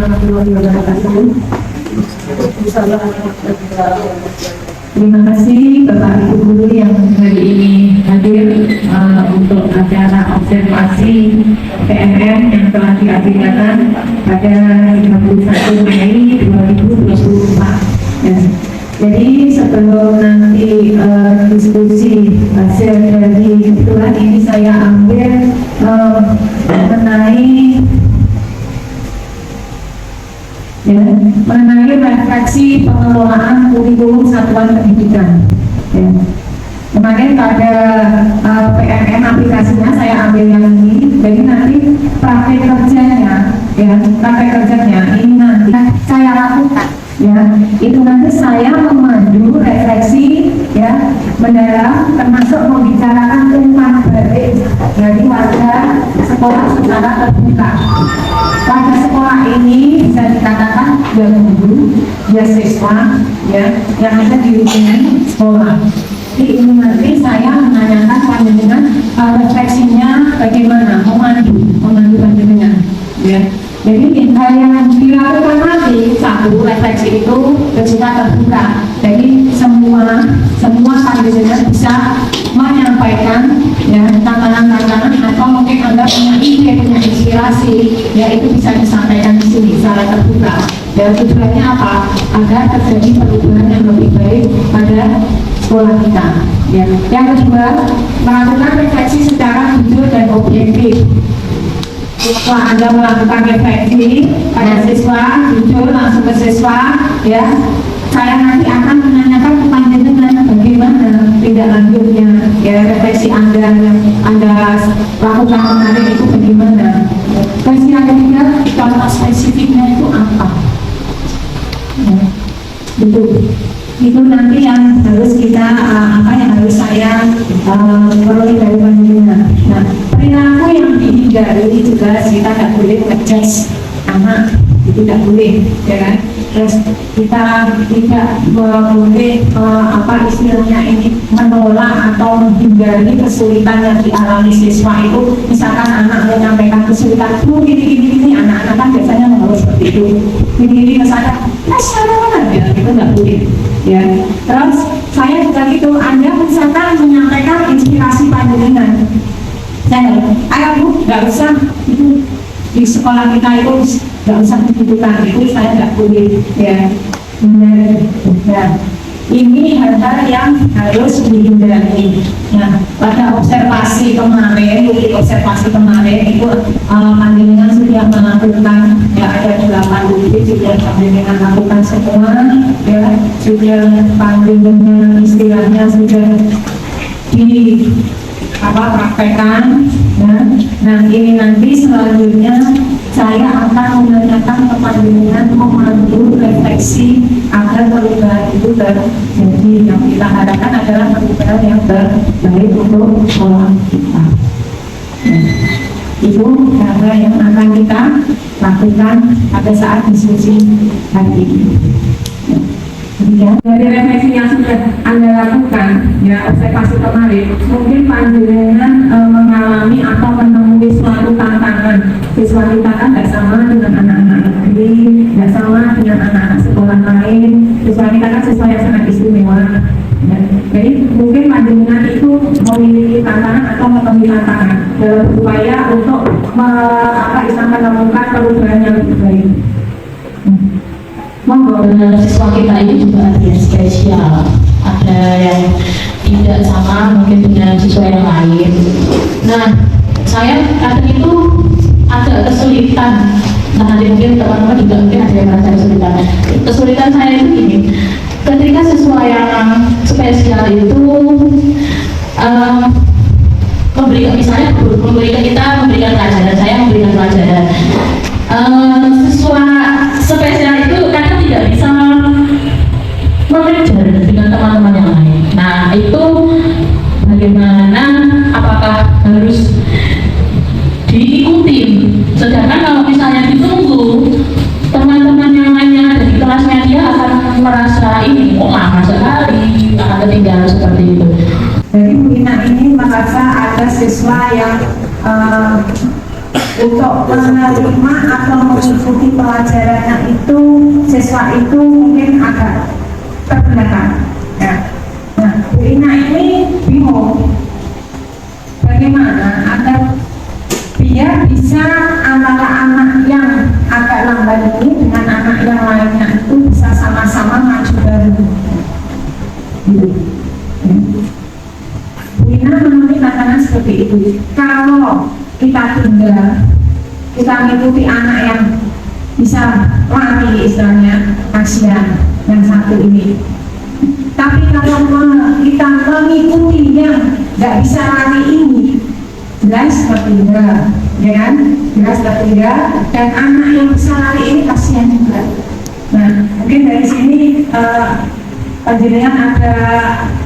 warahmatullahi wabarakatuh. Terima kasih Bapak Ibu Guru yang hari ini hadir untuk acara observasi PNM yang telah diadakan pada 31 Mei 2024. Ya. Jadi sebelum nanti diskusi hasil dari kebetulan ini saya ambil mengenai refleksi pengelolaan kurikulum satuan pendidikan. Ya. Kemarin pada PNM aplikasinya saya ambil yang ini, jadi nanti praktek kerjanya, ini nanti saya lakukan. Ya, itu nanti saya memandu refleksi ya mendalam, termasuk membicarakan umpan balik dari warga sekolah secara terbuka. Pada sekolah ini bisa dikatakan dia guru, dia siswa ya yang ada di lingkungan sekolah. Jadi ini nanti saya menanyakan panjenengan refleksinya bagaimana, memandu panjenengan ya. Jadi hal yang dilakukan nanti satu refleksi itu bersifat terbuka. Jadi semua panjenengan bisa menyampaikan ya tantangan-tantangan atau mungkin Anda punya ide, punya inspirasi, ya itu bisa disampaikan di sini secara terbuka. Dan tujuannya apa? Agar terjadi perubahan yang lebih baik pada sekolah kita. Ya. Yang kedua, melakukan refleksi secara jujur dan objektif. Setelah Anda melakukan refleksi pada siswa, jujur langsung ke siswa, ya, saya nanti akan menanyakan ke panjenengan bagaimana tindak lanjutnya, ya, refleksi Anda yang Anda lakukan kemarin itu bagaimana. Terus yang ketiga, contoh spesifiknya itu apa? Ya, itu nanti yang harus kita yang harus saya peroleh dari panjenengan. Nah, perilaku yang dihindari juga kita tidak boleh ngejudge anak, itu tidak boleh, ya kan? Terus kita tidak boleh istilahnya ini menolak atau menghindari kesulitan yang dialami siswa itu. Misalkan anak menyampaikan kesulitan itu gini, anak-anak kan biasanya harus seperti itu. Gini misalnya, ya itu nggak boleh. Ya, terus saya juga gitu, Anda misalkan menyampaikan inspirasi panjenengan. Ayo Bu, nggak usah itu di sekolah kita itu nggak usah dibutuhkan, itu saya nggak boleh. Ya, benar. Ya. Ini hal-hal yang harus dihindari. Nah, pada observasi kemarin itu panjenengan sudah melakukan, ya ada 8 bukti sudah panjenengan lakukan semua, ya sudah panjenengan istilahnya sudah praktekkan. Ya. Nah, ini nanti selanjutnya saya akan menanyakan kepada panjenengan memandu refleksi agar perubahan itu terjadi. Yang kita harapkan adalah perubahan yang terbaik untuk sekolah kita. Itu cara yang akan kita lakukan pada saat diskusi hari ini. Ya. Dari refleksi yang sudah Anda lakukan, ya observasi kemarin, mungkin panjenengan mengalami atau menemui suatu tantangan. Siswa kita kan tidak sama dengan anak-anak negeri, tidak sama dengan anak-anak sekolah lain. Siswa kita kan siswa yang sangat istimewa. Ya. Jadi mungkin panjenengan itu memiliki tantangan atau menemui tantangan dalam upaya untuk menemukan perubahan yang lebih baik. Siswa kita ini juga ada yang spesial, ada yang tidak sama mungkin dengan siswa yang lain. Nah, saya kadang itu agak kesulitan. Nah, nanti mungkin teman-teman juga mungkin ada yang merasa kesulitan. Kesulitan saya itu gini, ketika siswa yang spesial itu memberikan pelajaran, saya memberikan pelajaran. Siswa spesial itu kadang tidak bisa mengejar dengan teman-teman yang lain. Nah, itu bagaimana? Apakah harus diikuti? Sedangkan kalau misalnya ditunggu, teman-teman yang lainnya ada di kelasnya, dia akan merasa ini kok lama sekali, akan ketinggalan seperti itu. Jadi Bu Ina ini merasa ada siswa yang untuk menerima atau mengikuti pelajarannya itu siswa itu mungkin agak terbelakang. Ya. Nah, Bu Ina ini bingung bagaimana agar biar bisa antara anak yang agak lambat ini dengan anak yang lainnya itu bisa sama-sama maju bareng. Gitu. Ya. Bu Ina menemui tantangan seperti itu. Kalau kita tinggal, kita mengikuti anak yang bisa lari istilahnya, kasihan yang satu ini. Tapi kalau kita mengikuti yang nggak bisa lari ini, jelas tertinggal, ya kan? Jelas tertinggal, dan anak yang bisa lari ini kasihan juga. Nah, mungkin dari sini panjenengan ada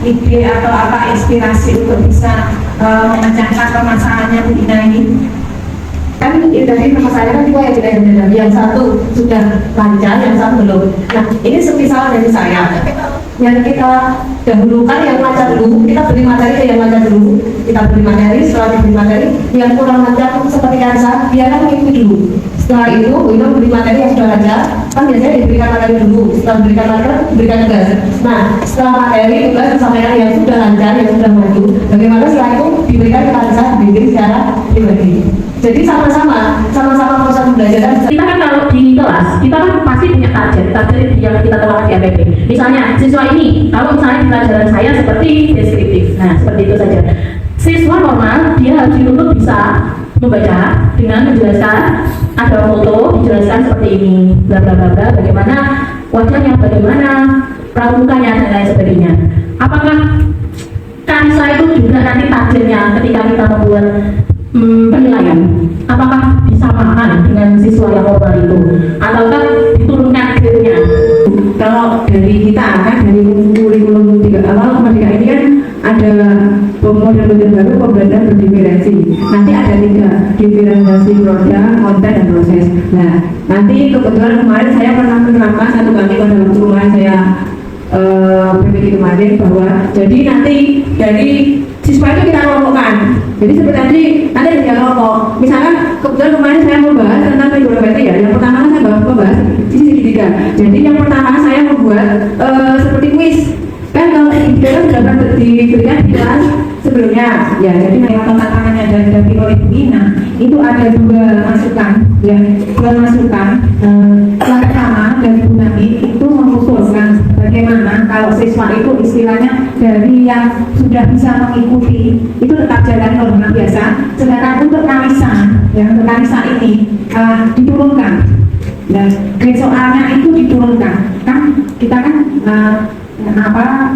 ide atau apa inspirasi untuk bisa memecahkan permasalahannya Bu Ina ini? Kan dari permasalahan kan dua yang tidak benar, yang satu sudah lancar, yang satu belum. Nah, ini semisal dari saya, yang kita dahulukan yang lancar dulu, kita beri materi ke yang lancar dulu, kita beri materi, setelah diberi materi, yang kurang lancar seperti Kansa, biarkan mengikuti dulu. Setelah itu, kita beri materi yang sudah lancar, kan biasanya diberikan materi dulu, setelah diberikan materi, diberikan tugas. Nah, setelah materi, tugas disampaikan yang sudah lancar, yang sudah maju, bagaimana setelah itu diberikan ke Kansa, diberi secara pribadi. Jadi sama-sama proses pembelajaran. Kita kan kalau di kelas, kita kan pasti punya target yang kita terapkan di APP. Misalnya, siswa ini, kalau misalnya di pelajaran saya seperti deskriptif, nah seperti itu saja. Siswa normal, dia harus dituntut bisa membaca dengan menjelaskan, ada foto, dijelaskan seperti ini, bla bla bla bla, bagaimana wajahnya, bagaimana pramukanya, dan lain sebagainya. Apakah Kansa itu juga nanti targetnya ketika kita membuat penilaian, apakah disamakan dengan siswa yang normal itu ataukah diturunkan grade-nya? Kalau dari kita kan dari kurikulum 3 awal Merdeka ini kan ada model baru pembelajaran berdiferensi. Nanti ada 3 diferensiasi produk, konten, dan proses. Nah, nanti kebetulan kemarin saya pernah menerapkan satu kali pada waktu kemarin saya PPD kemarin bahwa jadi nanti dari siswa itu kita kelompokkan. Jadi seperti tadi nanti ada kelompok. Misalkan kebetulan kemarin saya membahas tentang fibrometri ya. Yang pertama saya membahas sisi segitiga. Jadi yang pertama saya membuat seperti kuis. Kan kalau itu sudah pernah diberikan di kelas sebelumnya. Ya, jadi Kalau tantangannya dari oleh Bu Ina itu ada 2 masukan, ya, 2 masukan. Yang pertama dari Bu Nami itu mengusulkan bagaimana kalau siswa itu istilahnya dari yang sudah bisa mengikuti itu tetap jalan normal biasa, sedangkan untuk Kansa, ya untuk Kansa ini diturunkan, dan grade soalnya itu diturunkan. Kan kita kan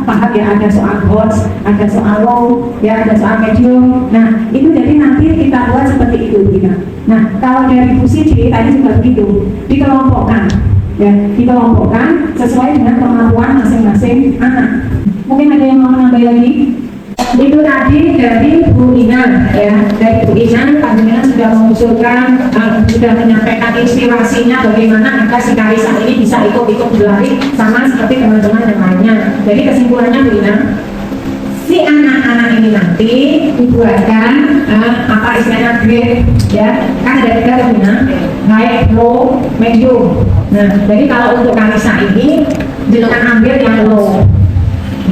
paham ya, ada soal HOTS, ada soal low, ya ada soal medium. Nah itu jadi nanti kita buat seperti itu kita. Nah kalau dari Bu Siti tadi juga begitu, dikelompokkan, ya dikelompokkan sesuai dengan kemampuan masing-masing anak. Mungkin ada yang mau menambah lagi? Itu tadi dari Bu Ina, ya dari Bu Ina panjenengan sudah mengusulkan, sudah menyampaikan inspirasinya bagaimana agar si Kansa ini bisa ikut-ikut berlari sama seperti teman-teman yang lainnya. Jadi kesimpulannya Bu Ina, si anak-anak ini nanti dibuatkan apa istilahnya grade, ya kan ada 3 Bu Ina, high, low, medium. Nah jadi kalau untuk Kansa ini jangan ambil yang low,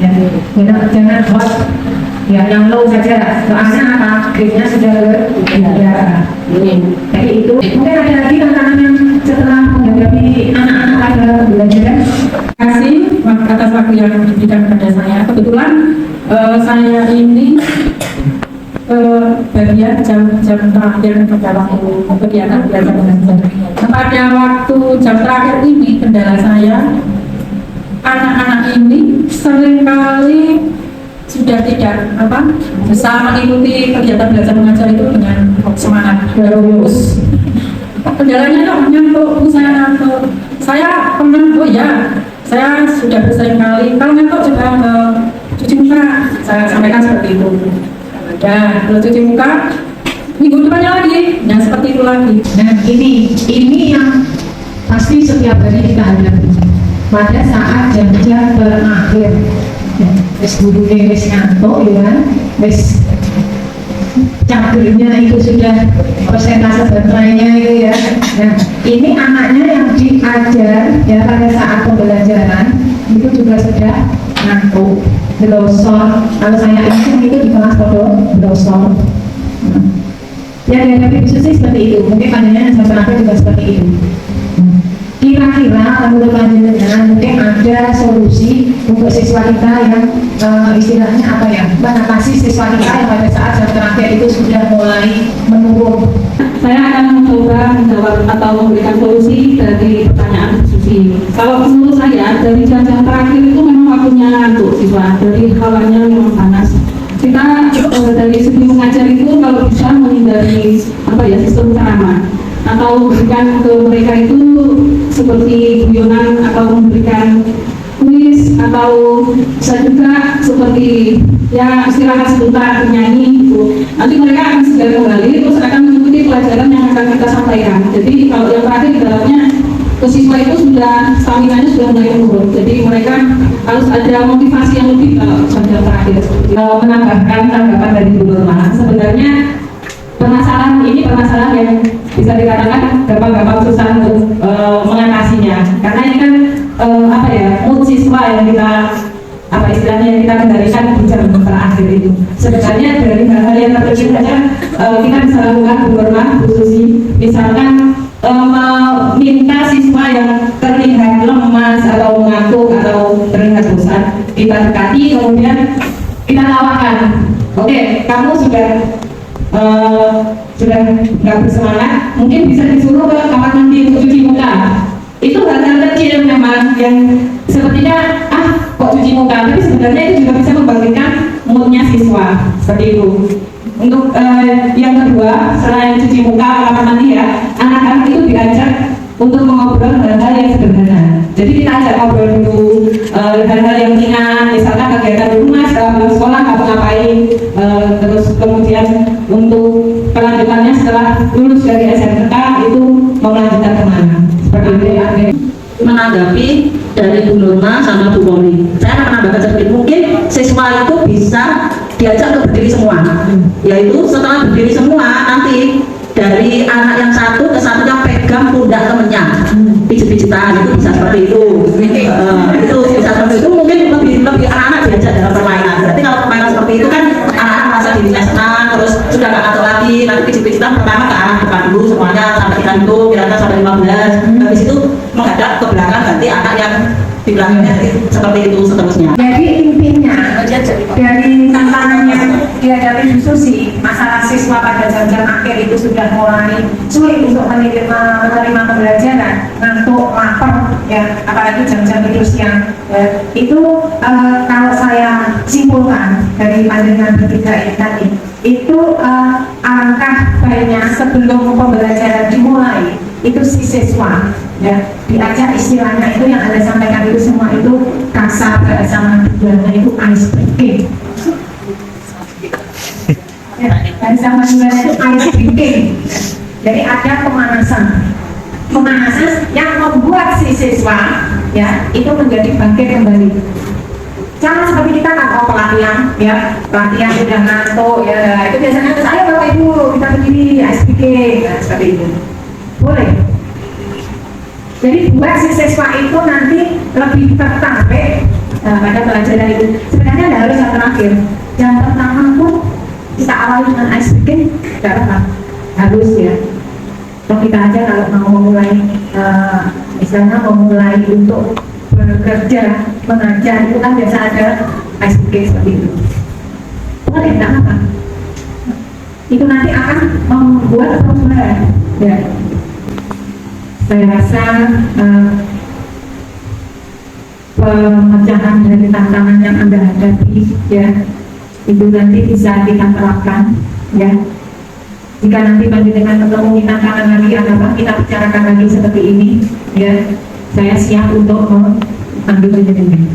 ya jangan hot. Ya, yang low saja, soalnya apa? Grade-nya sudah ya. Jadi itu mungkin ada lagi tantangan yang setelah menghadapi anak-anak pada belajar. Terima kasih atas waktu yang diberikan kepada saya. Kebetulan saya ini bagian jam terakhir pada waktu kegiatan belajar mengajar. Pada waktu jam terakhir ini kendala saya, anak-anak ini seringkali sudah tidak bisa mengikuti kegiatan belajar mengajar itu dengan semangat terus. Kendalanya ngantuk, saya ngantuk. Saya pernah, saya sudah sering kali kalau ngantuk juga cuci muka, saya sampaikan seperti itu. Ya, kalau cuci muka minggu depannya lagi, yang seperti itu lagi. Nah ini yang pasti setiap hari kita hadapi pada saat jam-jam berakhir. Wis guru wis ngantuk ya kan, wis cagernya itu sudah persentase baterainya itu ya. Nah, ini anaknya yang diajar ya pada saat pembelajaran itu juga sudah ngantuk, glosor. Kalau saya yakin itu di kelas bodoh glosor. Ya dihadapi khusus sih seperti itu. Mungkin pandangan masyarakat juga seperti itu. Kira-kira menurut panjenengan mungkin ada solusi untuk siswa kita yang istilahnya apa ya, mengatasi siswa kita yang pada saat jam terakhir itu sudah mulai menurun. Saya akan mencoba menjawab atau memberikan solusi dari pertanyaan Susi. Kalau menurut saya dari jam-jam terakhir itu memang waktunya ngantuk siswa, dari hawanya memang panas. Kita dari segi mengajar itu kalau bisa menghindari apa ya, sistem ceramah atau berikan ke mereka itu seperti guyonan atau memberikan kuis atau bisa juga seperti ya istirahat sebentar bernyanyi gitu. Nanti mereka akan segera kembali terus akan mengikuti pelajaran yang akan kita sampaikan. Jadi kalau yang terakhir di dalamnya ke siswa itu sudah stamina-nya sudah mulai menurun. Jadi mereka harus ada motivasi yang lebih kalau jam-jam terakhir. Menambahkan tanggapan dari Bu Nurma, sebenarnya permasalahan ini permasalahan yang bisa dikatakan gampang-gampang susah untuk mengatasinya, karena ini kan apa ya, mood siswa yang kita apa istilahnya yang kita kendalikan di jam terakhir itu. Sebenarnya dari hal-hal yang terkecil saja kita bisa lakukan Bu Nurma, Bu Susi, misalkan meminta siswa yang terlihat lemas atau mengantuk atau terlihat bosan kita dekati, kemudian kita tawarkan, oke, kamu sudah nggak bersemangat, mungkin bisa disuruh ke kamar mandi untuk cuci muka. Itu hal-hal kecil memang yang sepertinya kok cuci muka, tapi sebenarnya itu juga bisa membangkitkan moodnya siswa seperti itu. Untuk yang kedua, selain cuci muka, kamar mandi ya, anak-anak itu diajak untuk mengobrol hal-hal yang sederhana. Jadi kita ajak ngobrol dulu hal-hal yang ringan, misalkan kegiatan di rumah setelah pulang sekolah kamu ngapain, terus kemudian untuk kelanjutannya setelah lulus dari SMK itu mau melanjutkan kemana, seperti itu ya. Menanggapi dari Bu Nurma sama Bu Poli, saya akan menambahkan sedikit. Mungkin siswa itu bisa diajak untuk berdiri semua, yaitu setelah berdiri semua nanti dari anak yang satu ke satu yang pegang pundak temennya, pijit-pijitan, itu bisa seperti itu. Itu bisa seperti itu. Mungkin lebih anak-anak diajak dalam permainan. Berarti kalau permainan seperti itu kan anak-anak merasa dirinya senang, terus sudah nggak ngantuk lagi. Nanti pijit-pijitan pertama ke arah depan dulu semuanya sampai kita hitung, kira-kira sampai 15. Habis itu menghadap ke belakang, ganti anak yang di belakangnya seperti itu seterusnya. Jadi intinya dari tantangannya dihadapi Bu Susi, masalah siswa pada jam-jam akhir itu sudah mulai sulit untuk menerima pembelajaran, ngantuk, lapar, ya, apalagi jam-jam tidur siang. Itu kalau saya simpulkan dari pandangan bertiga ini tadi, itu alangkah baiknya sebelum pembelajaran dimulai itu si siswa ya diajak, istilahnya itu yang Anda sampaikan itu semua itu kasar, bahasa Maduranya itu ice breaking ya, bahasa Maduranya itu ice breaking. Jadi ada pemanasan yang membuat si siswa ya itu menjadi bangkit kembali. Jangan seperti kita kan, pelatihan ya, pelatihan sudah ngantuk ya, itu biasanya saya bapak ibu kita berdiri ice breaking, nah, seperti itu boleh. Jadi buat si siswa itu nanti lebih tertarik pada pelajaran itu. Sebenarnya tidak harus yang terakhir, yang pertama pun kita awali dengan ice breaking, tidak apa, harus ya. Kalau kita aja kalau mau memulai misalnya memulai untuk bekerja, mengajar itu kan biasa ada ice breaking seperti itu. Boleh, tidak apa. Itu nanti akan membuat perubahan ya. Saya rasa pemecahan dari tantangan yang Anda hadapi ya itu nanti bisa kita terapkan ya. Jika nanti panjenengan ketemu tantangan lagi atau kita bicarakan lagi seperti ini ya, saya siap untuk mengambil panjenengan.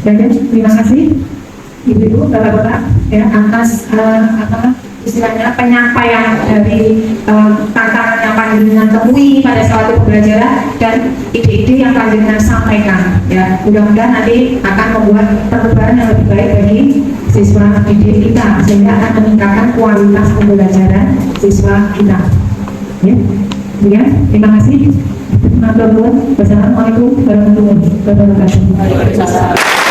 Ya, terima kasih Ibu-ibu, Bapak-bapak ya atas istilahnya penyampaian dari tantangan yang panjenengan temui pada suatu pembelajaran dan ide-ide yang panjenengan sampaikan ya, mudah-mudahan nanti akan membuat perubahan yang lebih baik bagi siswa didik kita, sehingga akan meningkatkan kualitas pembelajaran siswa kita. Ya, terima kasih. Wassalamualaikum warahmatullahi wabarakatuh.